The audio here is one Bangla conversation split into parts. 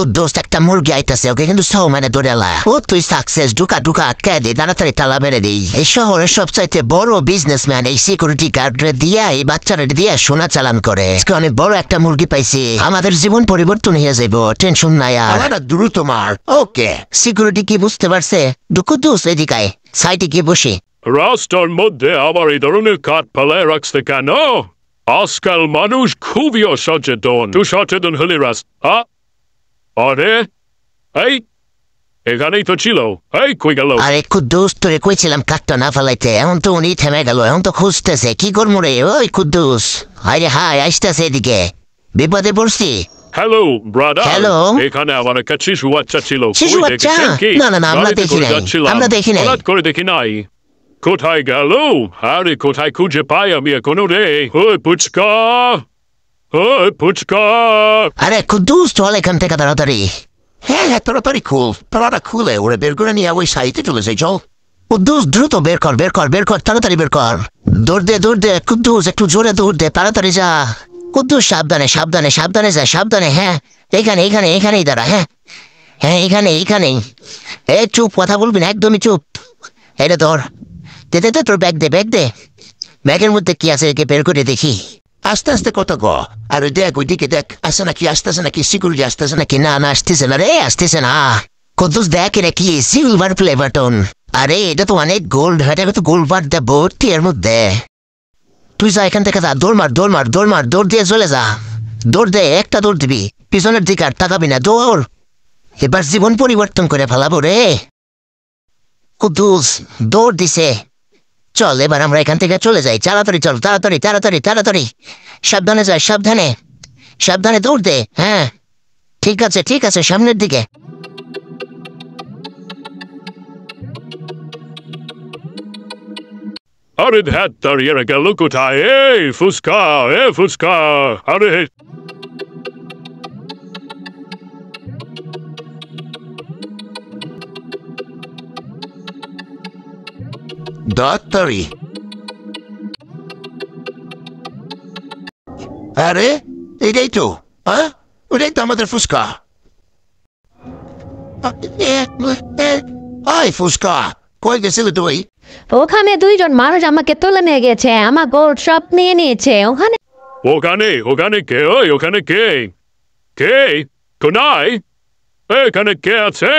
কুদ্দুস একটা মুরগি আইতাছে, ওকে কিন্তু সহ মানে ধরে লা। ও তুই সাকসেস, ঢুকা ঢুকা আটকে দে, তাড়াতাড়ি তালা মেরে দিই। এই শহরের সবচাইতে বড় বিজনেসম্যান এই সিকিউরিটি গার্ডরে দিয়া, এই বাচ্চারা দিয়া সোনা চালান করে। অনেক বড় একটা মুরগি পাইছি, আমাদের জীবন পরিবর্তন হয়ে যাইব, টেনশন নাই আর। দ্রুত মার। ওকে, সিকিউরিটি কি বুঝতে পারছে? কুদ্দুস এদিকায়, সাইডে গিয়ে বসে। রাস্তার মধ্যে আবার এই ধরনের কাঠ ফেলে রাখছে কেন? আজকাল মানুষ খুবই অসচেতন। তুই সচেতন হলি রাস্তা? আরে এই এখানেই তো ছিল, এই কই গেল? আরে কুদ্দুস, তোরে কইছিলাম কাঠটা না ফেলাইতে, এখন তো উনি থেমে গেল, এখন তো খুঁজতেছে। কি করবো রে? ওই কুদ্দুস, আরে হাই, আসতেছে এদিকে। বিপদে পড়ছি। Hello brother. হ্যালো। এখানে আমার একটা শিশু বাচ্চা ছিল। শিশু বাচ্চা? না না না, আমরা দেখি নাই, আমরা দেখি নাই। হঠাৎ করে দেখি নাই। কোথায় গেল? আরে কোথায় খুঁজে পাই আমি এখনো রে? ওই পুচকা, ওই পুচকা। আরে কুদ্দুস, চল এখান থেকে তাড়াতাড়ি। হ্যাঁ হ্যাঁ, তাড়াতাড়ি খুল, তাড়াটা খুলে ওরে বের করে নিয়ে ওই সাইডে চলে যাই, চল। কুদ্দুস দ্রুত বের কর, বের কর, বের কর, তাড়াতাড়ি বের কর। দৌড় দে, দৌড় দে কুদ্দুস, একটু জোরে দৌড় দে, তাড়াতাড়ি যা। কুদ্দুস সাবধানে, সাবধানে, সাবধানে যা, সাবধানে। হ্যাঁ, এইখানে এইখানে এইখানেই দাঁড়া। হ্যাঁ হ্যাঁ, এইখানে এইখানেই। এই চুপ, কথা বলবি না, একদমই চুপ। এটা ধর, দে দে দে, তোর ব্যাগ দে, ব্যাগ দে। ব্যাগের মধ্যে কি আছে একে বের করে দেখি। আস্তে আস্তে কত গ, আর দেখ ওইদিকে দেখ, আসে নাকি, আসতেছে নাকি, সিকিউরিটি আসতেছে নাকি? না না, আসতেছে না রে, আসতেছে না। কুদ্দুস দেখ এটা কি, সিলভার প্লে বাটন। আরে এটা তো অনেক গোল্ড, এটা তো গোল্ড বার দেব ভর্তি এর মধ্যে। তুই যা এখান থেকে, যা, দৌড় মার, দৌড় মার, দৌড় মার, দৌড় দিয়ে চলে যা। দৌড় দে, একটা দৌড় দিবি, পিছনের দিকে আর তাকাবি না, দৌড়। এবার জীবন পরিবর্তন করে ফেলাবো রে। কুদ্দুস দৌড় দিছে। চল এবার আমরা এখান থেকে চলে যাই, তাড়াতাড়ি চল, তাড়াতাড়ি তাড়াতাড়ি তাড়াতাড়ি। সাবধানে যাই, সাবধানে, সাবধানে দৌড় দে। হ্যাঁ ঠিক আছে, ঠিক আছে, সামনের দিকে। আরে ধ্যাত, দাঁড়িয়ে গেল কোথায়? এই ফুসকা, এ ফুসকা, আরে তাড়াতাড়ি। আরে এটাই তো, হ্যাঁ ওটাই তো আমাদের ফুসকা। আয় ফুসকা, কই গেছিলি তুই? ওখানে দুইজন মানুষ আমাকে তুলে নিয়ে গেছে, আমার গোল্ড সব নিয়ে নিয়েছে। ওখানে ওখানে ওখানে কে? ওই ওখানে কে? কে কোনায়? এখানে কে আছে?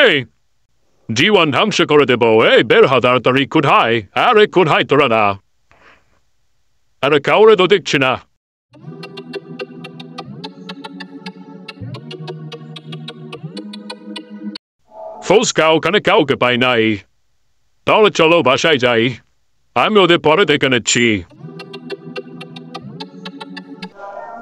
জীবন ধ্বংস করে দেবো। এই বের হ তাড়াতাড়ি। কোথায়? আরে কোথায় তোরা? না আরে কাউরে তো দেখছি না। ফুসকা, ওখানে কাউকে পাই নাই। তাহলে চলো বাসায় যাই, আমি ওদের পরে দেখে নিচ্ছি।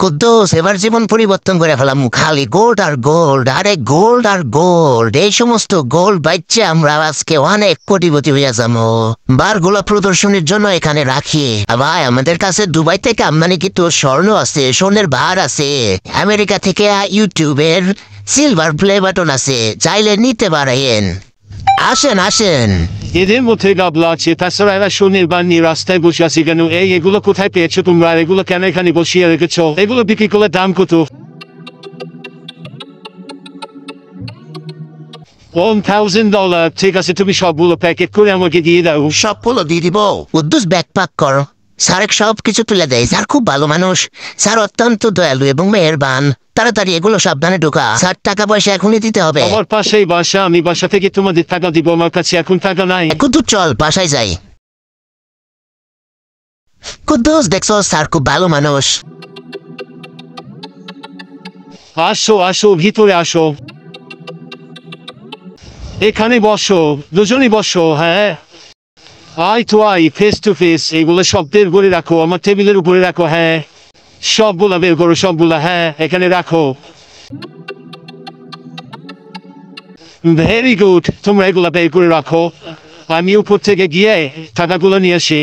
কুদ্দুস এবার জীবন পরিবর্তন করে ফেলাম, খালি গোল্ড আর গোল্ড, আরে গোল্ড আর গোল্ড। এই সমস্ত গোল্ড বাইচ্ছে আমরা আজকে অনেক কোটিপতি হইয়া যাবো। বারগুলা প্রদর্শনীর জন্য এখানে রাখি। ভাই আমাদের কাছে দুবাই থেকে আমদানিকৃত স্বর্ণ আছে, স্বর্ণের বার আছে, আমেরিকা থেকে ইউটিউবের সিলভার প্লে বাটন আছে, চাইলে নিতে পারেন। আসেন আসেন। এদের মধ্যে গাবলা আছে, তাছাড়া এরা স্বনির্বাণ নিয়ে রাস্তায় বসে আছে কেন? এগুলো কোথায় পেয়েছো তোমরা? এগুলো কেন এখানে বসিয়ে রেখেছো? এগুলো বিক্রি করলে দাম কত? $1,000। ঠিক আছে, তুমি সবগুলো প্যাকেট করে আমাকে দিয়ে দাও। সবগুলো দিয়ে দিব। কুদ্দুস ব্যাগ প্যাক কর। স্যার সব কিছু তুলে দেয়, স্যার খুব ভালো মানুষ, স্যার অত্যন্ত দয়ালু এবং মেহেরবান। তাড়াতাড়ি এগুলো সাবধানে ঢোকা, স্যার টাকা পয়সা এখনই দিতে হবে। আমার পাশেই বাসা, আমি বাসা থেকে তোমাদের টাকা দিব, আমার কাছে এখন টাকা নাই। কুদ্দুস চল বাসায় যাই। কুদ্দুস দেখছো, স্যার খুব ভালো মানুষ। আসো আসো, ভিতরে আসো, এখানে বসো, দুজনই বসো। হ্যাঁ আই তো আই, ফেস টু ফেস। এগুলো সব বের করে রাখো, আমার টেবিলের উপরে রাখো। হ্যাঁ সবগুলা বের করো, সবগুলা। হ্যাঁ এখানে রাখো। ভেরি গুড, তোমরা এগুলা বের করে রাখো, আমি উপর থেকে গিয়ে টাকাগুলো নিয়ে আসি।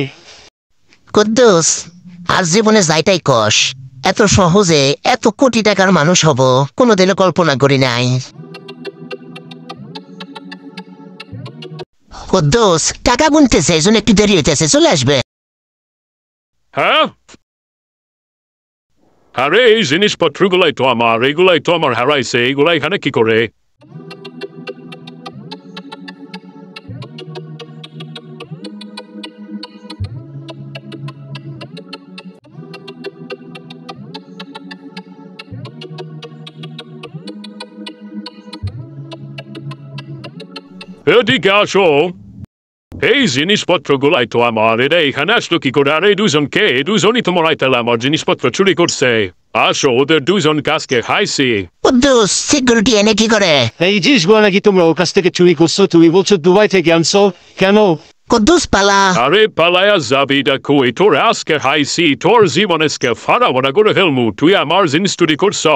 কুদ্দুস আর জীবনে যাইটাই কষ, এত সহজে এত কোটি টাকার মানুষ হব কোনোদিনও কল্পনা করি নাই। কুদ্দুস টাকা গুনতেছে, এই জন্য একটু দেরি হইতেছে, চলে আসবে। হ্যাঁ আরে এই জিনিসপত্রগুলাই তো আমার, এগুলাই তো আমার হারাইছে, এগুলা এখানে কি করে? এদিকে আসো। এই জিনিসপত্রগুলাই তো আমার, এটা এখানে আসলো কি করে? আর এই দুজনকে, দুজনই তো মনে হয় তাহলে আমার জিনিসপত্র চুরি করছে। আসো, ওদের দুজন কাজকে খাইছি। কুদ্দুস সিকিউরিটি এনে কি করে? এই জিনিসগুলো নাকি তোমরা ওর কাছ থেকে চুরি করছো? তুমি বলছো দুবাই থেকে আনছো, কেন? কুদ্দুস পালা। আরে পালায়া যাবি না কই? তোর আজকে খাইছি, তোর জীবন আজকে ফাড়াবো না করে ফেলমু। তুই আমার জিনিস চুরি করছস।